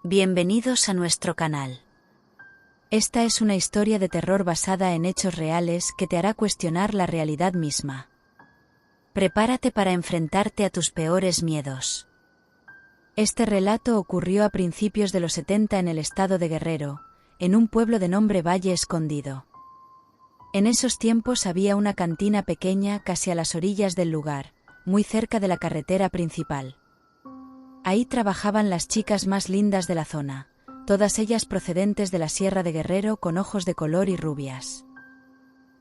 Bienvenidos a nuestro canal. Esta es una historia de terror basada en hechos reales que te hará cuestionar la realidad misma. Prepárate para enfrentarte a tus peores miedos. Este relato ocurrió a principios de los 70 en el estado de Guerrero, en un pueblo de nombre Valle Escondido. En esos tiempos había una cantina pequeña casi a las orillas del lugar, muy cerca de la carretera principal. Ahí trabajaban las chicas más lindas de la zona, todas ellas procedentes de la Sierra de Guerrero con ojos de color y rubias.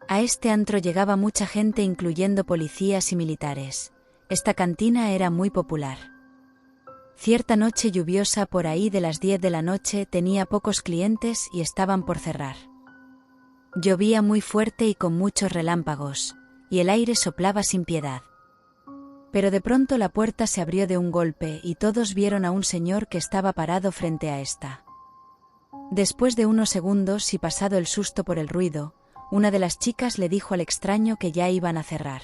A este antro llegaba mucha gente incluyendo policías y militares. Esta cantina era muy popular. Cierta noche lluviosa por ahí de las 10 de la noche tenía pocos clientes y estaban por cerrar. Llovía muy fuerte y con muchos relámpagos, y el aire soplaba sin piedad. Pero de pronto la puerta se abrió de un golpe y todos vieron a un señor que estaba parado frente a esta. Después de unos segundos y pasado el susto por el ruido, una de las chicas le dijo al extraño que ya iban a cerrar.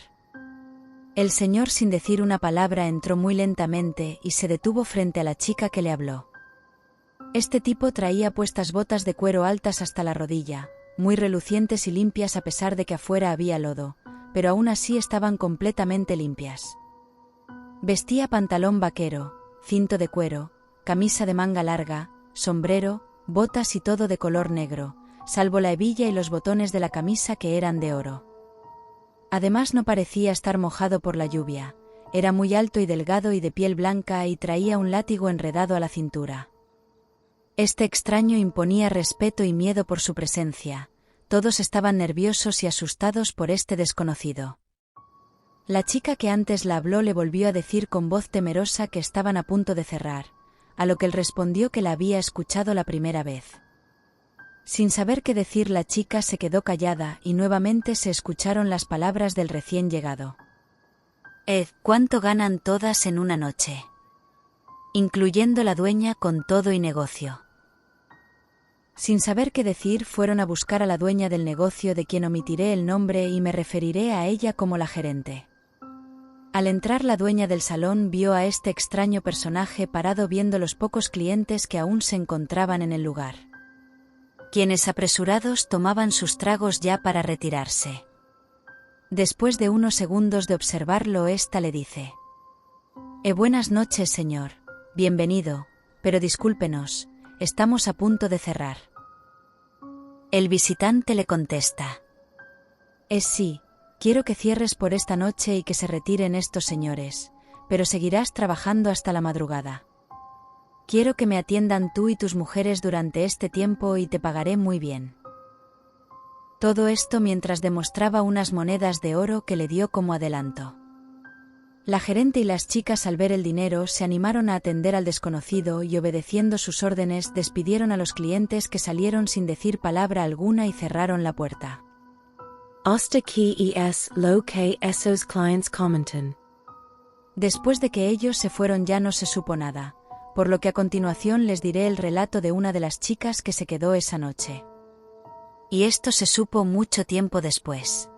El señor, sin decir una palabra, entró muy lentamente y se detuvo frente a la chica que le habló. Este tipo traía puestas botas de cuero altas hasta la rodilla, muy relucientes y limpias a pesar de que afuera había lodo, pero aún así estaban completamente limpias. Vestía pantalón vaquero, cinto de cuero, camisa de manga larga, sombrero, botas y todo de color negro, salvo la hebilla y los botones de la camisa que eran de oro. Además no parecía estar mojado por la lluvia, era muy alto y delgado y de piel blanca y traía un látigo enredado a la cintura. Este extraño imponía respeto y miedo por su presencia, todos estaban nerviosos y asustados por este desconocido. La chica que antes la habló le volvió a decir con voz temerosa que estaban a punto de cerrar, a lo que él respondió que la había escuchado la primera vez. Sin saber qué decir, la chica se quedó callada y nuevamente se escucharon las palabras del recién llegado. ¿Cuánto ganan todas en una noche? Incluyendo la dueña con todo y negocio. Sin saber qué decir, fueron a buscar a la dueña del negocio, de quien omitiré el nombre y me referiré a ella como la gerente. Al entrar, la dueña del salón vio a este extraño personaje parado viendo los pocos clientes que aún se encontraban en el lugar, quienes apresurados tomaban sus tragos ya para retirarse. Después de unos segundos de observarlo, ésta le dice: buenas noches, señor, bienvenido, pero discúlpenos, estamos a punto de cerrar. El visitante le contesta: sí, quiero que cierres por esta noche y que se retiren estos señores, pero seguirás trabajando hasta la madrugada. Quiero que me atiendan tú y tus mujeres durante este tiempo y te pagaré muy bien. Todo esto mientras demostraba unas monedas de oro que le dio como adelanto. La gerente y las chicas, al ver el dinero, se animaron a atender al desconocido y, obedeciendo sus órdenes, despidieron a los clientes, que salieron sin decir palabra alguna y cerraron la puerta. Hasta aquí lo que esos clientes comentan. Después de que ellos se fueron ya no se supo nada, por lo que a continuación les diré el relato de una de las chicas que se quedó esa noche. Y esto se supo mucho tiempo después.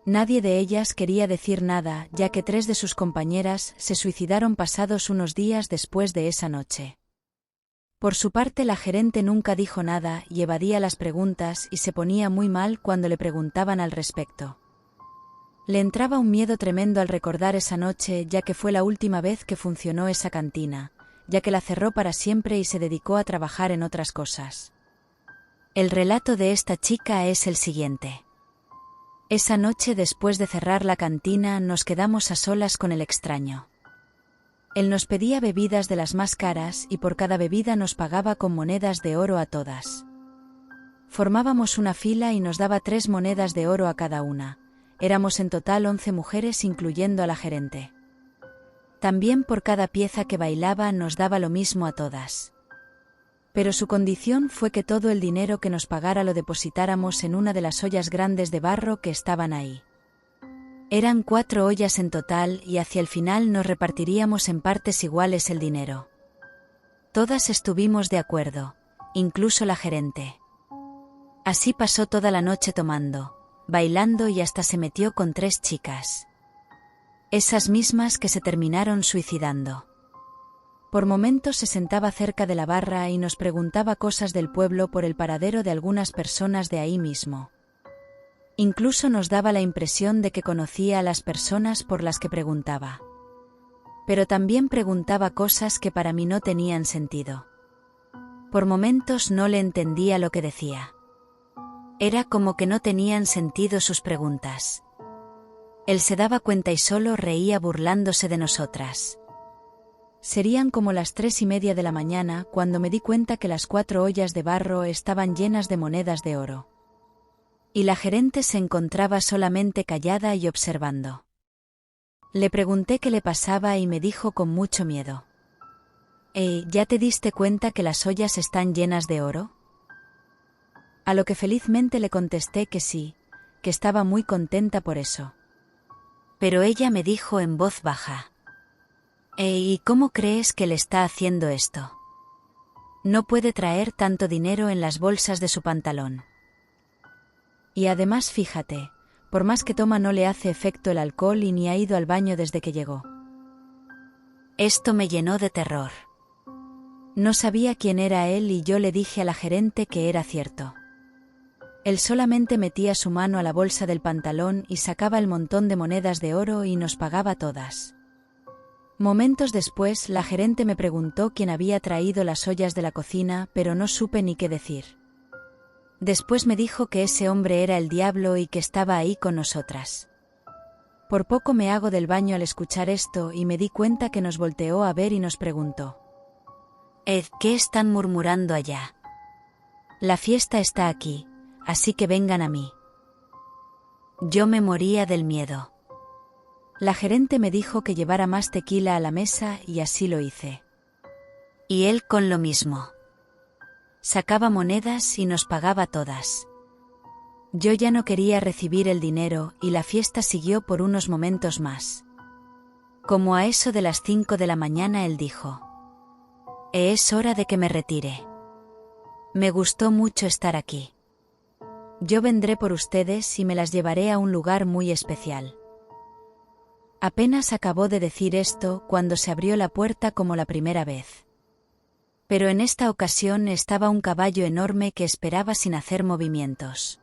Nadie de ellas quería decir nada, ya que 3 de sus compañeras se suicidaron pasados unos días después de esa noche. Por su parte, la gerente nunca dijo nada y evadía las preguntas y se ponía muy mal cuando le preguntaban al respecto. Le entraba un miedo tremendo al recordar esa noche, ya que fue la última vez que funcionó esa cantina, ya que la cerró para siempre y se dedicó a trabajar en otras cosas. El relato de esta chica es el siguiente. Esa noche, después de cerrar la cantina, nos quedamos a solas con el extraño. Él nos pedía bebidas de las más caras y por cada bebida nos pagaba con monedas de oro a todas. Formábamos una fila y nos daba 3 monedas de oro a cada una. Éramos en total 11 mujeres, incluyendo a la gerente. También por cada pieza que bailaba nos daba lo mismo a todas. Pero su condición fue que todo el dinero que nos pagara lo depositáramos en una de las ollas grandes de barro que estaban ahí. Eran 4 ollas en total y hacia el final nos repartiríamos en partes iguales el dinero. Todas estuvimos de acuerdo, incluso la gerente. Así pasó toda la noche tomando, bailando y hasta se metió con 3 chicas. Esas mismas que se terminaron suicidando. Por momentos se sentaba cerca de la barra y nos preguntaba cosas del pueblo por el paradero de algunas personas de ahí mismo. Incluso nos daba la impresión de que conocía a las personas por las que preguntaba. Pero también preguntaba cosas que para mí no tenían sentido. Por momentos no le entendía lo que decía. Era como que no tenían sentido sus preguntas. Él se daba cuenta y solo reía burlándose de nosotras. Serían como las 3:30 de la mañana cuando me di cuenta que las 4 ollas de barro estaban llenas de monedas de oro. Y la gerente se encontraba solamente callada y observando. Le pregunté qué le pasaba y me dijo con mucho miedo: ¿Ya te diste cuenta que las ollas están llenas de oro? A lo que felizmente le contesté que sí, que estaba muy contenta por eso. Pero ella me dijo en voz baja: ¿Y cómo crees que le está haciendo esto? No puede traer tanto dinero en las bolsas de su pantalón. Y además fíjate, por más que toma no le hace efecto el alcohol y ni ha ido al baño desde que llegó. Esto me llenó de terror. No sabía quién era él y yo le dije a la gerente que era cierto. Él solamente metía su mano a la bolsa del pantalón y sacaba el montón de monedas de oro y nos pagaba todas. Momentos después, la gerente me preguntó quién había traído las ollas de la cocina, pero no supe ni qué decir. Después me dijo que ese hombre era el diablo y que estaba ahí con nosotras. Por poco me hago del baño al escuchar esto y me di cuenta que nos volteó a ver y nos preguntó: ¿Qué están murmurando allá? La fiesta está aquí, así que vengan a mí. Yo me moría del miedo. La gerente me dijo que llevara más tequila a la mesa y así lo hice. Y él con lo mismo. Sacaba monedas y nos pagaba todas. Yo ya no quería recibir el dinero y la fiesta siguió por unos momentos más. Como a eso de las 5 de la mañana él dijo: es hora de que me retire. Me gustó mucho estar aquí. Yo vendré por ustedes y me las llevaré a un lugar muy especial. Apenas acabó de decir esto cuando se abrió la puerta como la primera vez. Pero en esta ocasión estaba un caballo enorme que esperaba sin hacer movimientos.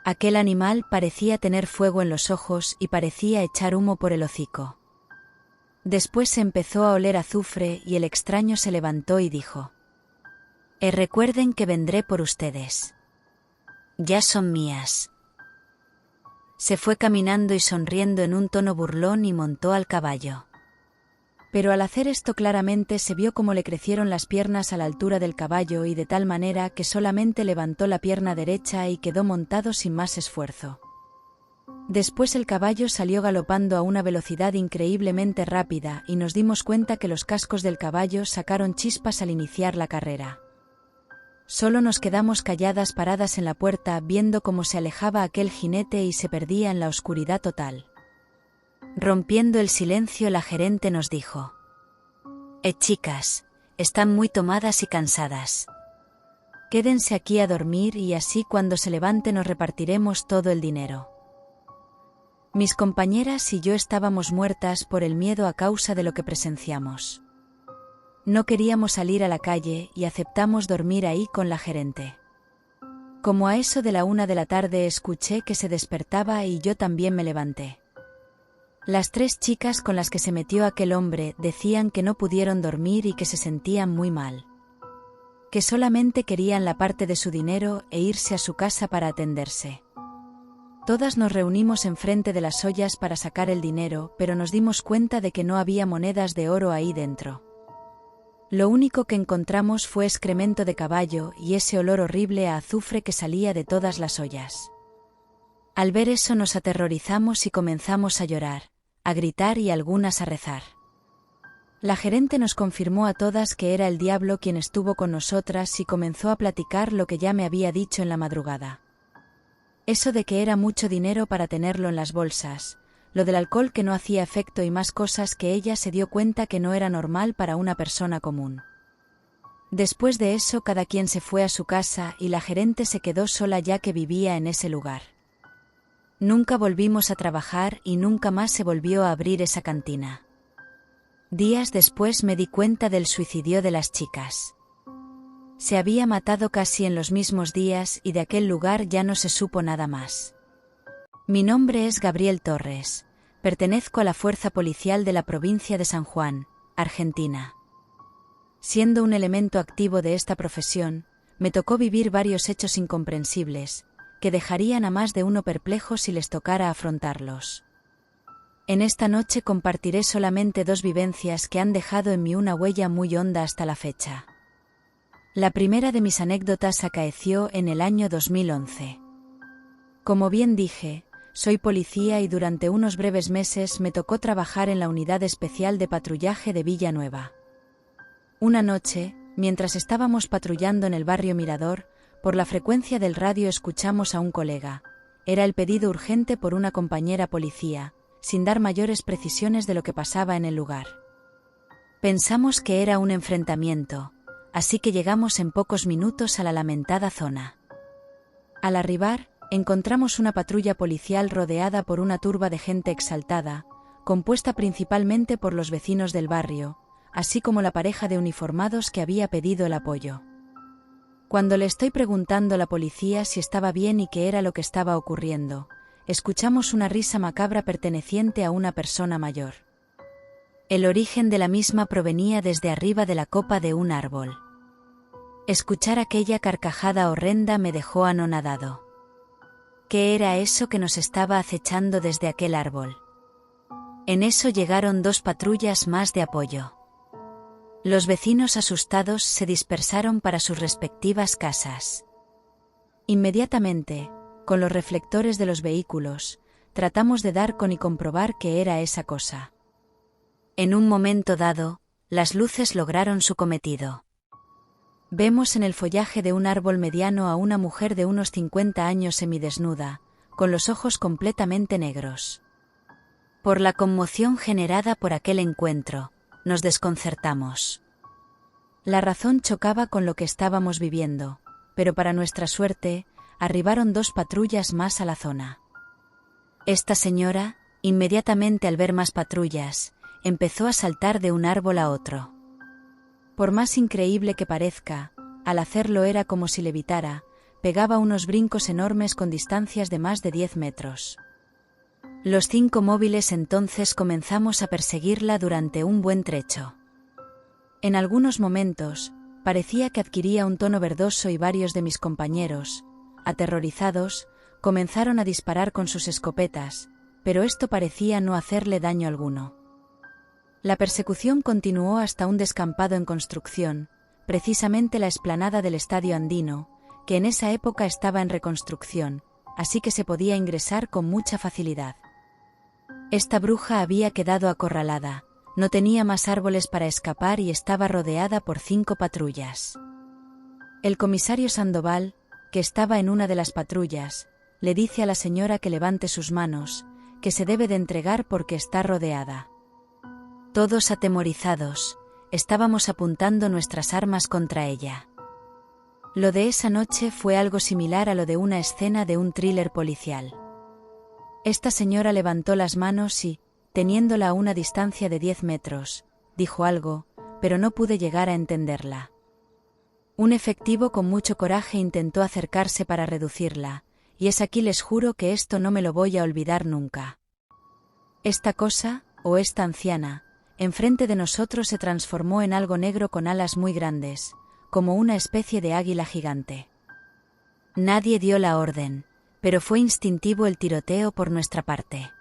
Aquel animal parecía tener fuego en los ojos y parecía echar humo por el hocico. Después se empezó a oler azufre y el extraño se levantó y dijo: recuerden que vendré por ustedes. Ya son mías. Se fue caminando y sonriendo en un tono burlón y montó al caballo. Pero al hacer esto claramente se vio cómo le crecieron las piernas a la altura del caballo y de tal manera que solamente levantó la pierna derecha y quedó montado sin más esfuerzo. Después el caballo salió galopando a una velocidad increíblemente rápida y nos dimos cuenta que los cascos del caballo sacaron chispas al iniciar la carrera. Solo nos quedamos calladas paradas en la puerta viendo cómo se alejaba aquel jinete y se perdía en la oscuridad total. Rompiendo el silencio, la gerente nos dijo: chicas, están muy tomadas y cansadas. Quédense aquí a dormir y así cuando se levante nos repartiremos todo el dinero. Mis compañeras y yo estábamos muertas por el miedo a causa de lo que presenciamos. No queríamos salir a la calle y aceptamos dormir ahí con la gerente. Como a eso de la 1 de la tarde escuché que se despertaba y yo también me levanté. Las 3 chicas con las que se metió aquel hombre decían que no pudieron dormir y que se sentían muy mal. Que solamente querían la parte de su dinero e irse a su casa para atenderse. Todas nos reunimos enfrente de las ollas para sacar el dinero, pero nos dimos cuenta de que no había monedas de oro ahí dentro. Lo único que encontramos fue excremento de caballo y ese olor horrible a azufre que salía de todas las ollas. Al ver eso nos aterrorizamos y comenzamos a llorar, a gritar y algunas a rezar. La gerente nos confirmó a todas que era el diablo quien estuvo con nosotras y comenzó a platicar lo que ya me había dicho en la madrugada. Eso de que era mucho dinero para tenerlo en las bolsas, lo del alcohol que no hacía efecto y más cosas que ella se dio cuenta que no era normal para una persona común. Después de eso cada quien se fue a su casa y la gerente se quedó sola ya que vivía en ese lugar. Nunca volvimos a trabajar y nunca más se volvió a abrir esa cantina. Días después me di cuenta del suicidio de las chicas. Se había matado casi en los mismos días y de aquel lugar ya no se supo nada más. Mi nombre es Gabriel Torres. Pertenezco a la Fuerza Policial de la provincia de San Juan, Argentina. Siendo un elemento activo de esta profesión, me tocó vivir varios hechos incomprensibles, que dejarían a más de uno perplejo si les tocara afrontarlos. En esta noche compartiré solamente 2 vivencias que han dejado en mí una huella muy honda hasta la fecha. La primera de mis anécdotas acaeció en el año 2011. Como bien dije, soy policía y durante unos breves meses me tocó trabajar en la Unidad Especial de Patrullaje de Villanueva. Una noche, mientras estábamos patrullando en el barrio Mirador, por la frecuencia del radio escuchamos a un colega. Era el pedido urgente por una compañera policía, sin dar mayores precisiones de lo que pasaba en el lugar. Pensamos que era un enfrentamiento, así que llegamos en pocos minutos a la lamentada zona. Al arribar, encontramos una patrulla policial rodeada por una turba de gente exaltada, compuesta principalmente por los vecinos del barrio, así como la pareja de uniformados que había pedido el apoyo. Cuando le estoy preguntando a la policía si estaba bien y qué era lo que estaba ocurriendo, escuchamos una risa macabra perteneciente a una persona mayor. El origen de la misma provenía desde arriba de la copa de un árbol. Escuchar aquella carcajada horrenda me dejó anonadado. ¿Qué era eso que nos estaba acechando desde aquel árbol? En eso llegaron 2 patrullas más de apoyo. Los vecinos asustados se dispersaron para sus respectivas casas. Inmediatamente, con los reflectores de los vehículos, tratamos de dar con y comprobar qué era esa cosa. En un momento dado, las luces lograron su cometido. Vemos en el follaje de un árbol mediano a una mujer de unos 50 años semidesnuda, con los ojos completamente negros. Por la conmoción generada por aquel encuentro, nos desconcertamos. La razón chocaba con lo que estábamos viviendo, pero para nuestra suerte, arribaron 2 patrullas más a la zona. Esta señora, inmediatamente al ver más patrullas, empezó a saltar de un árbol a otro. Por más increíble que parezca, al hacerlo era como si levitara, pegaba unos brincos enormes con distancias de más de 10 metros. Los 5 móviles entonces comenzamos a perseguirla durante un buen trecho. En algunos momentos, parecía que adquiría un tono verdoso y varios de mis compañeros, aterrorizados, comenzaron a disparar con sus escopetas, pero esto parecía no hacerle daño alguno. La persecución continuó hasta un descampado en construcción, precisamente la explanada del Estadio Andino, que en esa época estaba en reconstrucción, así que se podía ingresar con mucha facilidad. Esta bruja había quedado acorralada, no tenía más árboles para escapar y estaba rodeada por 5 patrullas. El comisario Sandoval, que estaba en una de las patrullas, le dice a la señora que levante sus manos, que se debe de entregar porque está rodeada. Todos atemorizados, estábamos apuntando nuestras armas contra ella. Lo de esa noche fue algo similar a lo de una escena de un thriller policial. Esta señora levantó las manos y, teniéndola a una distancia de 10 metros, dijo algo, pero no pude llegar a entenderla. Un efectivo con mucho coraje intentó acercarse para reducirla, y es aquí les juro que esto no me lo voy a olvidar nunca. Esta cosa, o esta anciana, enfrente de nosotros se transformó en algo negro con alas muy grandes, como una especie de águila gigante. Nadie dio la orden, pero fue instintivo el tiroteo por nuestra parte.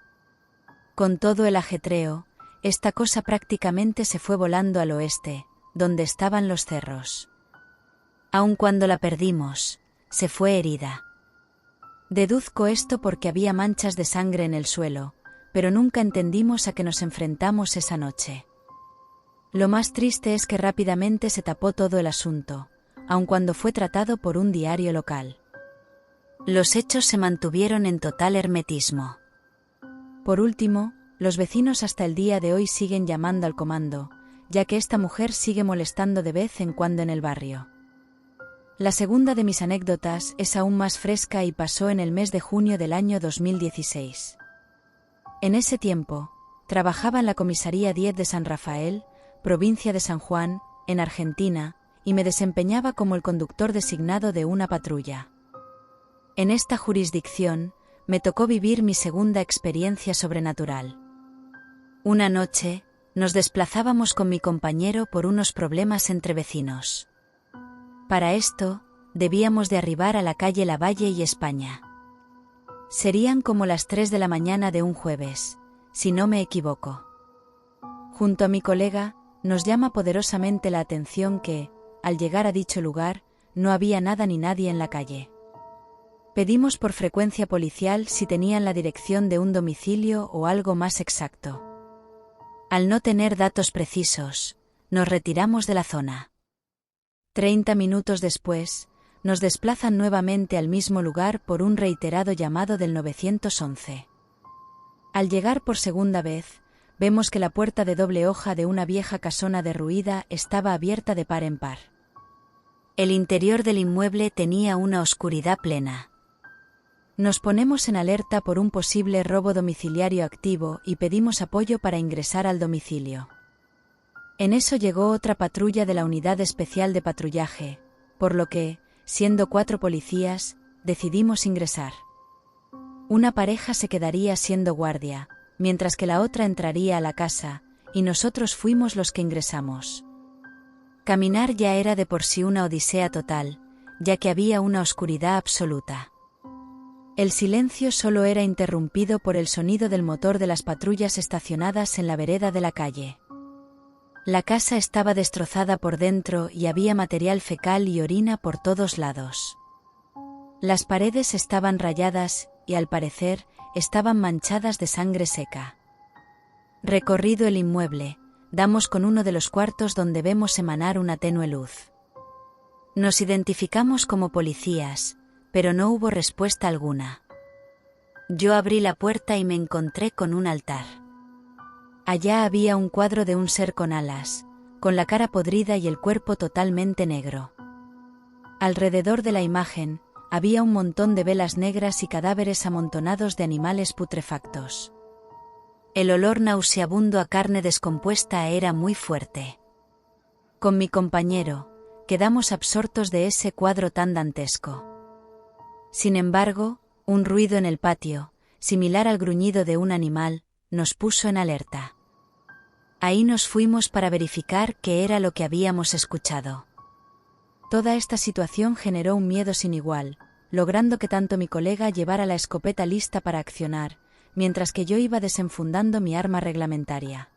Con todo el ajetreo, esta cosa prácticamente se fue volando al oeste, donde estaban los cerros. Aun cuando la perdimos, se fue herida. Deduzco esto porque había manchas de sangre en el suelo, pero nunca entendimos a qué nos enfrentamos esa noche. Lo más triste es que rápidamente se tapó todo el asunto, aun cuando fue tratado por un diario local. Los hechos se mantuvieron en total hermetismo. Por último, los vecinos hasta el día de hoy siguen llamando al comando, ya que esta mujer sigue molestando de vez en cuando en el barrio. La segunda de mis anécdotas es aún más fresca y pasó en el mes de junio del año 2016. En ese tiempo, Trabajaba en la comisaría 10 de San Rafael, provincia de San Juan, en Argentina, y me desempeñaba como el conductor designado de una patrulla. En esta jurisdicción, me tocó vivir mi segunda experiencia sobrenatural. Una noche, nos desplazábamos con mi compañero por unos problemas entre vecinos. Para esto, debíamos de arribar a la calle Lavalle y España. Serían como las 3 de la mañana de un jueves, si no me equivoco. Junto a mi colega, nos llama poderosamente la atención que, al llegar a dicho lugar, no había nada ni nadie en la calle. Pedimos por frecuencia policial si tenían la dirección de un domicilio o algo más exacto. Al no tener datos precisos, nos retiramos de la zona. 30 minutos después, nos desplazan nuevamente al mismo lugar por un reiterado llamado del 911. Al llegar por segunda vez, vemos que la puerta de doble hoja de una vieja casona derruida estaba abierta de par en par. El interior del inmueble tenía una oscuridad plena. Nos ponemos en alerta por un posible robo domiciliario activo y pedimos apoyo para ingresar al domicilio. En eso llegó otra patrulla de la Unidad Especial de Patrullaje, por lo que, siendo 4 policías, decidimos ingresar. Una pareja se quedaría siendo guardia, mientras que la otra entraría a la casa, y nosotros fuimos los que ingresamos. Caminar ya era de por sí una odisea total, ya que había una oscuridad absoluta. El silencio solo era interrumpido por el sonido del motor de las patrullas estacionadas en la vereda de la calle. La casa estaba destrozada por dentro y había material fecal y orina por todos lados. Las paredes estaban rayadas y, al parecer, estaban manchadas de sangre seca. Recorrido el inmueble, damos con uno de los cuartos donde vemos emanar una tenue luz. Nos identificamos como policías, pero no hubo respuesta alguna. Yo abrí la puerta y me encontré con un altar. Allá había un cuadro de un ser con alas, con la cara podrida y el cuerpo totalmente negro. Alrededor de la imagen, había un montón de velas negras y cadáveres amontonados de animales putrefactos. El olor nauseabundo a carne descompuesta era muy fuerte. Con mi compañero, quedamos absortos de ese cuadro tan dantesco. Sin embargo, un ruido en el patio, similar al gruñido de un animal, nos puso en alerta. Ahí nos fuimos para verificar qué era lo que habíamos escuchado. Toda esta situación generó un miedo sin igual, logrando que tanto mi colega llevara la escopeta lista para accionar, mientras que yo iba desenfundando mi arma reglamentaria.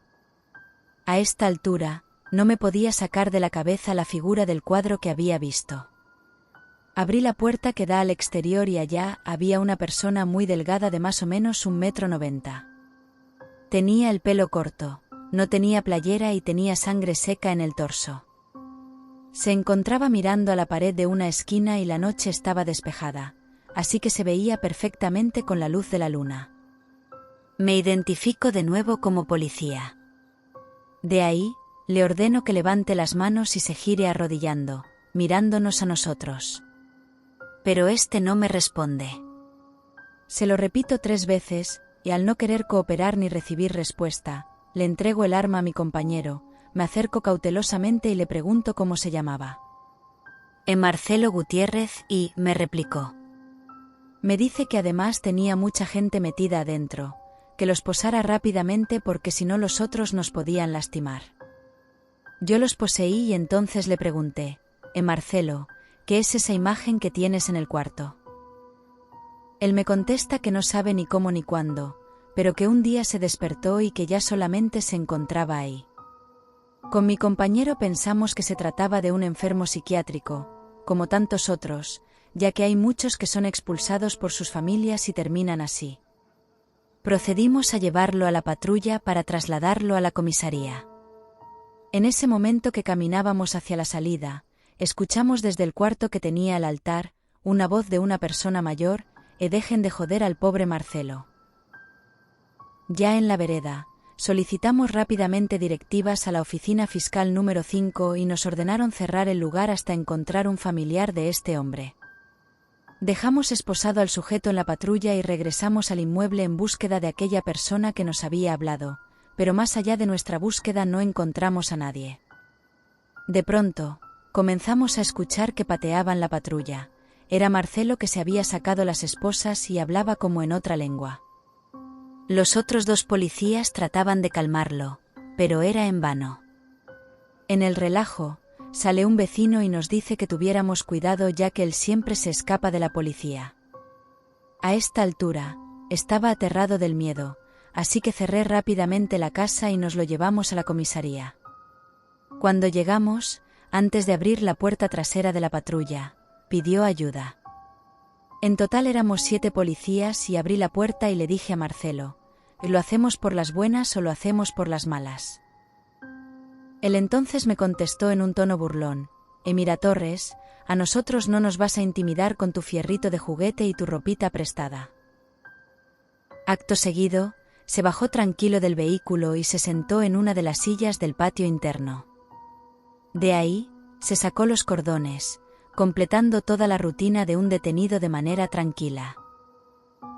A esta altura, no me podía sacar de la cabeza la figura del cuadro que había visto. Abrí la puerta que da al exterior y allá había una persona muy delgada de más o menos 1,90 m. Tenía el pelo corto, no tenía playera y tenía sangre seca en el torso. Se encontraba mirando a la pared de una esquina y la noche estaba despejada, así que se veía perfectamente con la luz de la luna. Me identifico de nuevo como policía. De ahí, le ordeno que levante las manos y se gire arrodillando, mirándonos a nosotros. Pero este no me responde. Se lo repito 3 veces, y al no querer cooperar ni recibir respuesta, le entrego el arma a mi compañero, me acerco cautelosamente y le pregunto cómo se llamaba. Marcelo Gutiérrez y me replicó. Me dice que además tenía mucha gente metida adentro, que los posara rápidamente porque si no los otros nos podían lastimar. Yo los poseí y entonces le pregunté, Marcelo, ¿qué es esa imagen que tienes en el cuarto? Él me contesta que no sabe ni cómo ni cuándo, pero que un día se despertó y que ya solamente se encontraba ahí. Con mi compañero pensamos que se trataba de un enfermo psiquiátrico, como tantos otros, ya que hay muchos que son expulsados por sus familias y terminan así. Procedimos a llevarlo a la patrulla para trasladarlo a la comisaría. En ese momento que caminábamos hacia la salida, escuchamos desde el cuarto que tenía el altar, una voz de una persona mayor, dejen de joder al pobre Marcelo. Ya en la vereda, solicitamos rápidamente directivas a la oficina fiscal número 5 y nos ordenaron cerrar el lugar hasta encontrar un familiar de este hombre. Dejamos esposado al sujeto en la patrulla y regresamos al inmueble en búsqueda de aquella persona que nos había hablado, pero más allá de nuestra búsqueda no encontramos a nadie. De pronto, comenzamos a escuchar que pateaban la patrulla. Era Marcelo, que se había sacado las esposas y hablaba como en otra lengua. Los otros 2 policías trataban de calmarlo, pero era en vano. En el relajo, sale un vecino y nos dice que tuviéramos cuidado, ya que él siempre se escapa de la policía. A esta altura, estaba aterrado del miedo, así que cerré rápidamente la casa y nos lo llevamos a la comisaría. Cuando llegamos, antes de abrir la puerta trasera de la patrulla, pidió ayuda. En total éramos 7 policías y abrí la puerta y le dije a Marcelo: ¿lo hacemos por las buenas o lo hacemos por las malas? Él entonces me contestó en un tono burlón: Mira, Torres, a nosotros no nos vas a intimidar con tu fierrito de juguete y tu ropita prestada. Acto seguido, se bajó tranquilo del vehículo y se sentó en una de las sillas del patio interno. De ahí, se sacó los cordones, completando toda la rutina de un detenido de manera tranquila.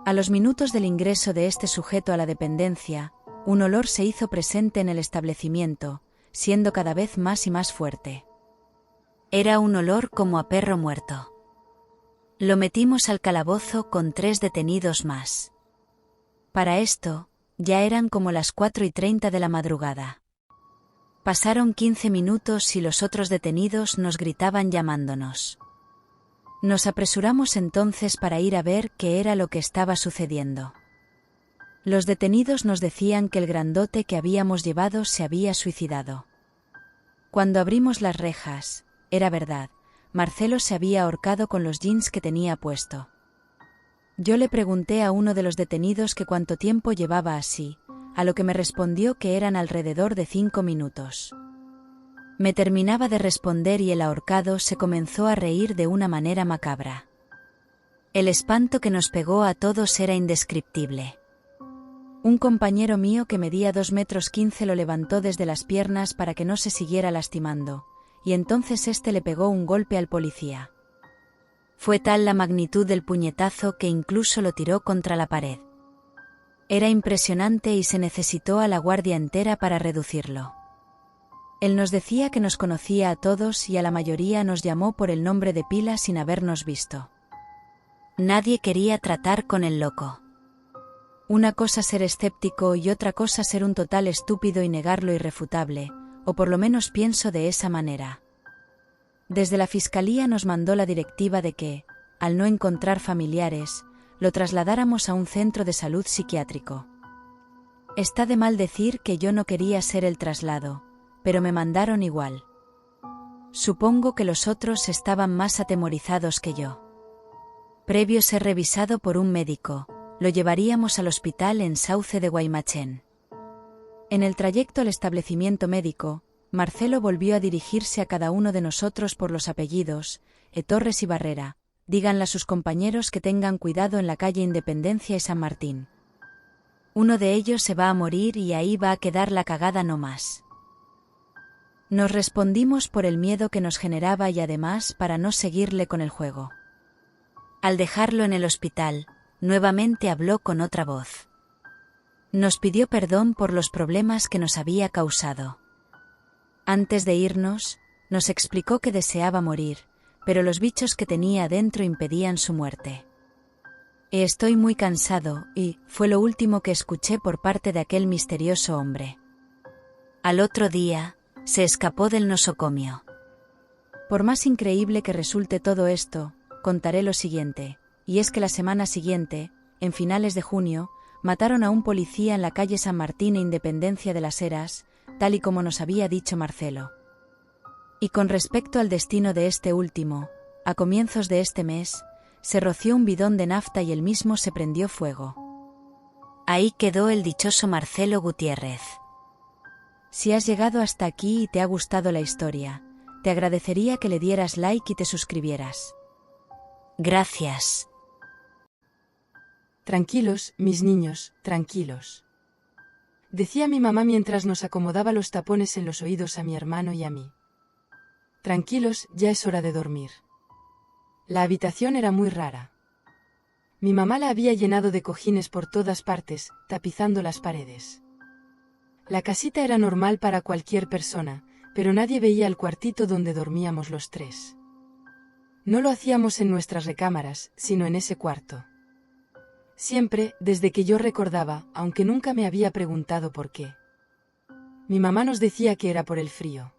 A los minutos del ingreso de este sujeto a la dependencia, un olor se hizo presente en el establecimiento, siendo cada vez más y más fuerte. Era un olor como a perro muerto. Lo metimos al calabozo con 3 detenidos más. Para esto, ya eran como las 4:30 de la madrugada. Pasaron 15 minutos y los otros detenidos nos gritaban llamándonos. Nos apresuramos entonces para ir a ver qué era lo que estaba sucediendo. Los detenidos nos decían que el grandote que habíamos llevado se había suicidado. Cuando abrimos las rejas, era verdad, Marcelo se había ahorcado con los jeans que tenía puesto. Yo le pregunté a uno de los detenidos que cuánto tiempo llevaba así, a lo que me respondió que eran alrededor de 5 minutos. Me terminaba de responder y el ahorcado se comenzó a reír de una manera macabra. El espanto que nos pegó a todos era indescriptible. Un compañero mío que medía 2,15 metros lo levantó desde las piernas para que no se siguiera lastimando, y entonces este le pegó un golpe al policía. Fue tal la magnitud del puñetazo que incluso lo tiró contra la pared. Era impresionante y se necesitó a la guardia entera para reducirlo. Él nos decía que nos conocía a todos y a la mayoría nos llamó por el nombre de pila sin habernos visto. Nadie quería tratar con el loco. Una cosa ser escéptico y otra cosa ser un total estúpido y negar lo irrefutable, o por lo menos pienso de esa manera. Desde la fiscalía nos mandó la directiva de que, al no encontrar familiares, lo trasladáramos a un centro de salud psiquiátrico. Está de mal decir que yo no quería ser el traslado, pero me mandaron igual. Supongo que los otros estaban más atemorizados que yo. Previo ser revisado por un médico, lo llevaríamos al hospital en Sauce de Guaymachén. En el trayecto al establecimiento médico, Marcelo volvió a dirigirse a cada uno de nosotros por los apellidos: Torres y Barrera, díganle a sus compañeros que tengan cuidado en la calle Independencia y San Martín. Uno de ellos se va a morir y ahí va a quedar la cagada no más. Nos respondimos por el miedo que nos generaba y además para no seguirle con el juego. Al dejarlo en el hospital, nuevamente habló con otra voz. Nos pidió perdón por los problemas que nos había causado. Antes de irnos, nos explicó que deseaba morir, pero los bichos que tenía dentro impedían su muerte. Estoy muy cansado, y fue lo último que escuché por parte de aquel misterioso hombre. Al otro día, se escapó del nosocomio. Por más increíble que resulte todo esto, contaré lo siguiente, y es que la semana siguiente, en finales de junio, mataron a un policía en la calle San Martín e Independencia de las Heras, tal y como nos había dicho Marcelo. Y con respecto al destino de este último, a comienzos de este mes, se roció un bidón de nafta y el mismo se prendió fuego. Ahí quedó el dichoso Marcelo Gutiérrez. Si has llegado hasta aquí y te ha gustado la historia, te agradecería que le dieras like y te suscribieras. Gracias. Tranquilos, mis niños, tranquilos. Decía mi mamá mientras nos acomodaba los tapones en los oídos a mi hermano y a mí. Tranquilos, ya es hora de dormir. La habitación era muy rara. Mi mamá la había llenado de cojines por todas partes, tapizando las paredes. La casita era normal para cualquier persona, pero nadie veía el cuartito donde dormíamos los tres. No lo hacíamos en nuestras recámaras, sino en ese cuarto. Siempre, desde que yo recordaba, aunque nunca me había preguntado por qué. Mi mamá nos decía que era por el frío.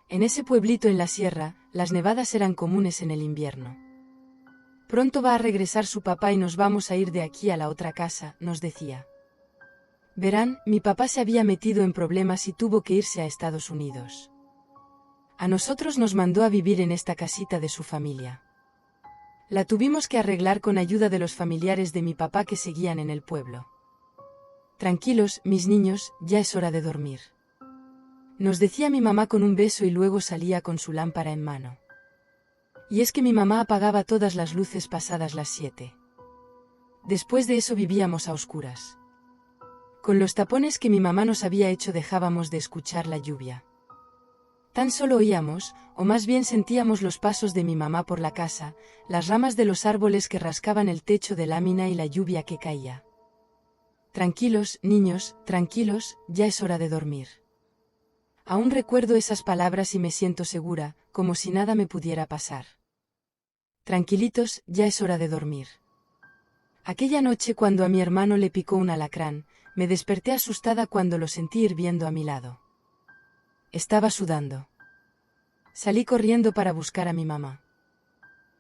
En ese pueblito en la sierra, las nevadas eran comunes en el invierno. Pronto va a regresar su papá y nos vamos a ir de aquí a la otra casa, nos decía. Verán, mi papá se había metido en problemas y tuvo que irse a Estados Unidos. A nosotros nos mandó a vivir en esta casita de su familia. La tuvimos que arreglar con ayuda de los familiares de mi papá que seguían en el pueblo. Tranquilos, mis niños, ya es hora de dormir. Nos decía mi mamá con un beso y luego salía con su lámpara en mano. Y es que mi mamá apagaba todas las luces pasadas las 7. Después de eso vivíamos a oscuras. Con los tapones que mi mamá nos había hecho dejábamos de escuchar la lluvia. Tan solo oíamos, o más bien sentíamos los pasos de mi mamá por la casa, las ramas de los árboles que rascaban el techo de lámina y la lluvia que caía. Tranquilos, niños, tranquilos, ya es hora de dormir. Aún recuerdo esas palabras y me siento segura, como si nada me pudiera pasar. Tranquilitos, ya es hora de dormir. Aquella noche cuando a mi hermano le picó un alacrán, me desperté asustada cuando lo sentí hirviendo a mi lado. Estaba sudando. Salí corriendo para buscar a mi mamá.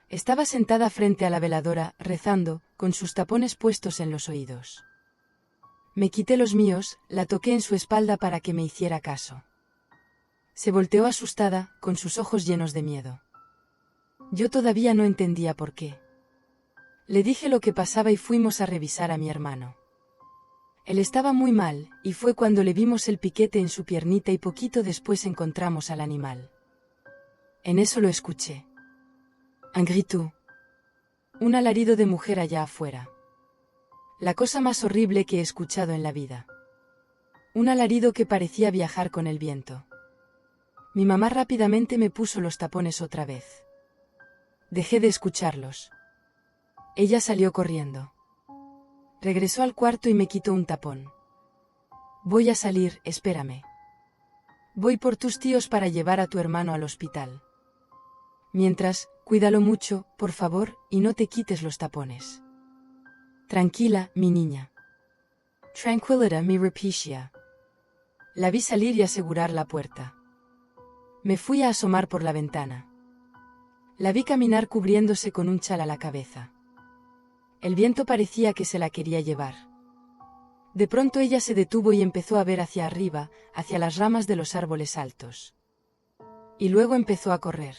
Estaba sentada frente a la veladora, rezando, con sus tapones puestos en los oídos. Me quité los míos, la toqué en su espalda para que me hiciera caso. Se volteó asustada, con sus ojos llenos de miedo. Yo todavía no entendía por qué. Le dije lo que pasaba y fuimos a revisar a mi hermano. Él estaba muy mal, y fue cuando le vimos el piquete en su piernita y poquito después encontramos al animal. En eso lo escuché. Un grito. Un alarido de mujer allá afuera. La cosa más horrible que he escuchado en la vida. Un alarido que parecía viajar con el viento. Mi mamá rápidamente me puso los tapones otra vez. Dejé de escucharlos. Ella salió corriendo. Regresó al cuarto y me quitó un tapón. Voy a salir, espérame. Voy por tus tíos para llevar a tu hermano al hospital. Mientras, cuídalo mucho, por favor, y no te quites los tapones. Tranquila, mi niña. Tranquilita, mi Rapicia. La vi salir y asegurar la puerta. Me fui a asomar por la ventana. La vi caminar cubriéndose con un chal a la cabeza. El viento parecía que se la quería llevar. De pronto ella se detuvo y empezó a ver hacia arriba, hacia las ramas de los árboles altos. Y luego empezó a correr.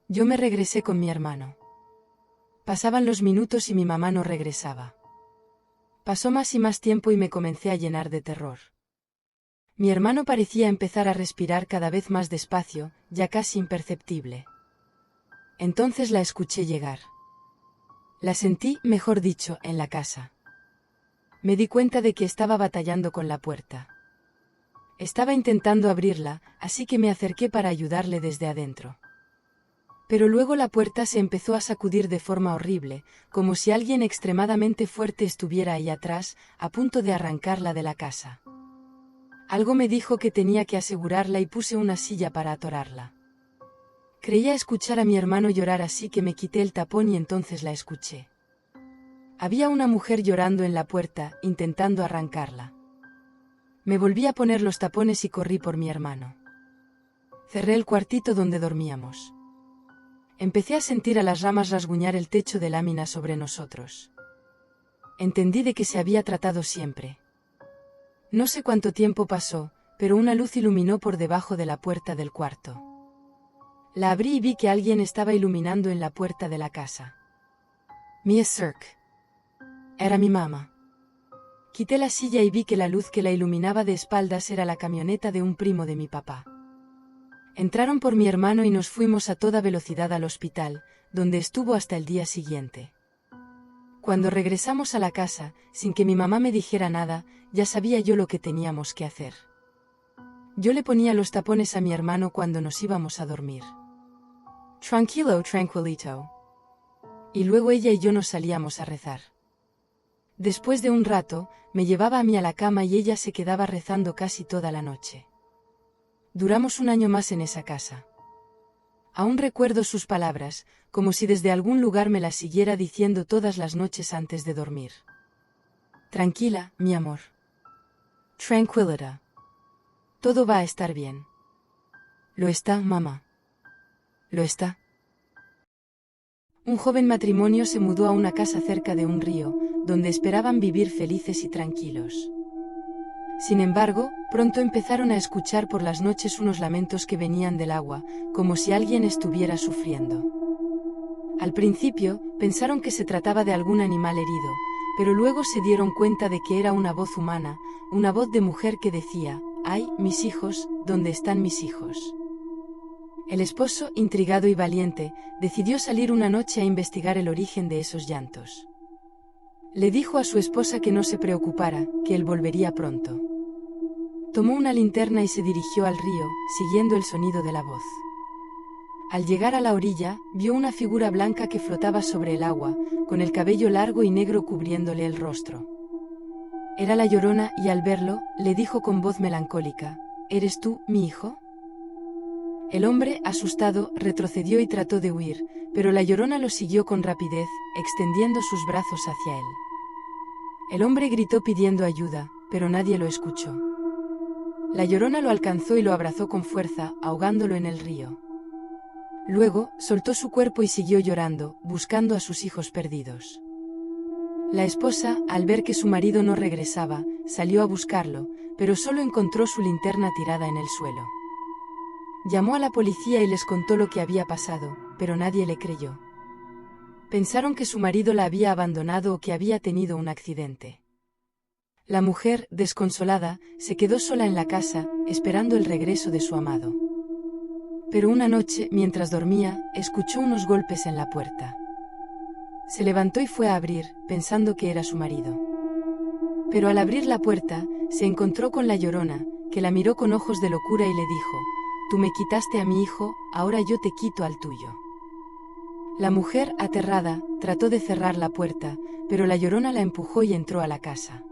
Yo me regresé con mi hermano. Pasaban los minutos y mi mamá no regresaba. Pasó más y más tiempo y me comencé a llenar de terror. Mi hermano parecía empezar a respirar cada vez más despacio, ya casi imperceptible. Entonces la escuché llegar. La sentí, mejor dicho, en la casa. Me di cuenta de que estaba batallando con la puerta. Estaba intentando abrirla, así que me acerqué para ayudarle desde adentro. Pero luego la puerta se empezó a sacudir de forma horrible, como si alguien extremadamente fuerte estuviera ahí atrás, a punto de arrancarla de la casa. Algo me dijo que tenía que asegurarla y puse una silla para atorarla. Creía escuchar a mi hermano llorar, así que me quité el tapón y entonces la escuché. Había una mujer llorando en la puerta, intentando arrancarla. Me volví a poner los tapones y corrí por mi hermano. Cerré el cuartito donde dormíamos. Empecé a sentir a las ramas rasguñar el techo de lámina sobre nosotros. Entendí de qué se había tratado siempre. No sé cuánto tiempo pasó, pero una luz iluminó por debajo de la puerta del cuarto. La abrí y vi que alguien estaba iluminando en la puerta de la casa. Mia Cirque. Era mi mamá. Quité la silla y vi que la luz que la iluminaba de espaldas era la camioneta de un primo de mi papá. Entraron por mi hermano y nos fuimos a toda velocidad al hospital, donde estuvo hasta el día siguiente. Cuando regresamos a la casa, sin que mi mamá me dijera nada, ya sabía yo lo que teníamos que hacer. Yo le ponía los tapones a mi hermano cuando nos íbamos a dormir. Tranquilo, tranquilito. Y luego ella y yo nos salíamos a rezar. Después de un rato, me llevaba a mí a la cama y ella se quedaba rezando casi toda la noche. Duramos un año más en esa casa. Aún recuerdo sus palabras, como si desde algún lugar me las siguiera diciendo todas las noches antes de dormir. Tranquila, mi amor. Tranquility. Todo va a estar bien. Lo está, mamá. Lo está. Un joven matrimonio se mudó a una casa cerca de un río, donde esperaban vivir felices y tranquilos. Sin embargo, pronto empezaron a escuchar por las noches unos lamentos que venían del agua, como si alguien estuviera sufriendo. Al principio, pensaron que se trataba de algún animal herido, pero luego se dieron cuenta de que era una voz humana, una voz de mujer que decía: «¡Ay, mis hijos, ¿dónde están mis hijos?». El esposo, intrigado y valiente, decidió salir una noche a investigar el origen de esos llantos. Le dijo a su esposa que no se preocupara, que él volvería pronto. Tomó una linterna y se dirigió al río, siguiendo el sonido de la voz. Al llegar a la orilla, vio una figura blanca que flotaba sobre el agua, con el cabello largo y negro cubriéndole el rostro. Era la Llorona y al verlo, le dijo con voz melancólica: «¿Eres tú, mi hijo?». El hombre, asustado, retrocedió y trató de huir, pero la Llorona lo siguió con rapidez, extendiendo sus brazos hacia él. El hombre gritó pidiendo ayuda, pero nadie lo escuchó. La Llorona lo alcanzó y lo abrazó con fuerza, ahogándolo en el río. Luego, soltó su cuerpo y siguió llorando, buscando a sus hijos perdidos. La esposa, al ver que su marido no regresaba, salió a buscarlo, pero solo encontró su linterna tirada en el suelo. Llamó a la policía y les contó lo que había pasado, pero nadie le creyó. Pensaron que su marido la había abandonado o que había tenido un accidente. La mujer, desconsolada, se quedó sola en la casa, esperando el regreso de su amado. Pero una noche, mientras dormía, escuchó unos golpes en la puerta. Se levantó y fue a abrir, pensando que era su marido. Pero al abrir la puerta, se encontró con la Llorona, que la miró con ojos de locura y le dijo: «Tú me quitaste a mi hijo, ahora yo te quito al tuyo». La mujer, aterrada, trató de cerrar la puerta, pero la Llorona la empujó y entró a la casa.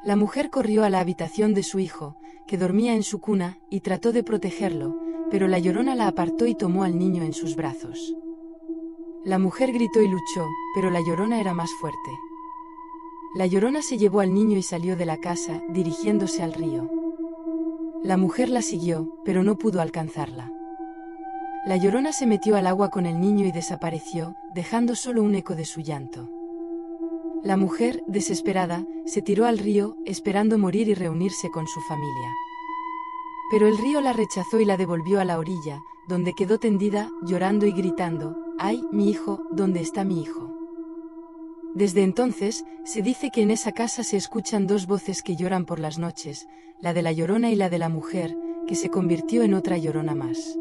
La mujer corrió a la habitación de su hijo, que dormía en su cuna, y trató de protegerlo, pero la Llorona la apartó y tomó al niño en sus brazos. La mujer gritó y luchó, pero la Llorona era más fuerte. La Llorona se llevó al niño y salió de la casa, dirigiéndose al río. La mujer la siguió, pero no pudo alcanzarla. La Llorona se metió al agua con el niño y desapareció, dejando solo un eco de su llanto. La mujer, desesperada, se tiró al río, esperando morir y reunirse con su familia. Pero el río la rechazó y la devolvió a la orilla, donde quedó tendida, llorando y gritando: «¡Ay, mi hijo, ¿dónde está mi hijo?». Desde entonces, se dice que en esa casa se escuchan dos voces que lloran por las noches, la de la Llorona y la de la mujer, que se convirtió en otra Llorona más.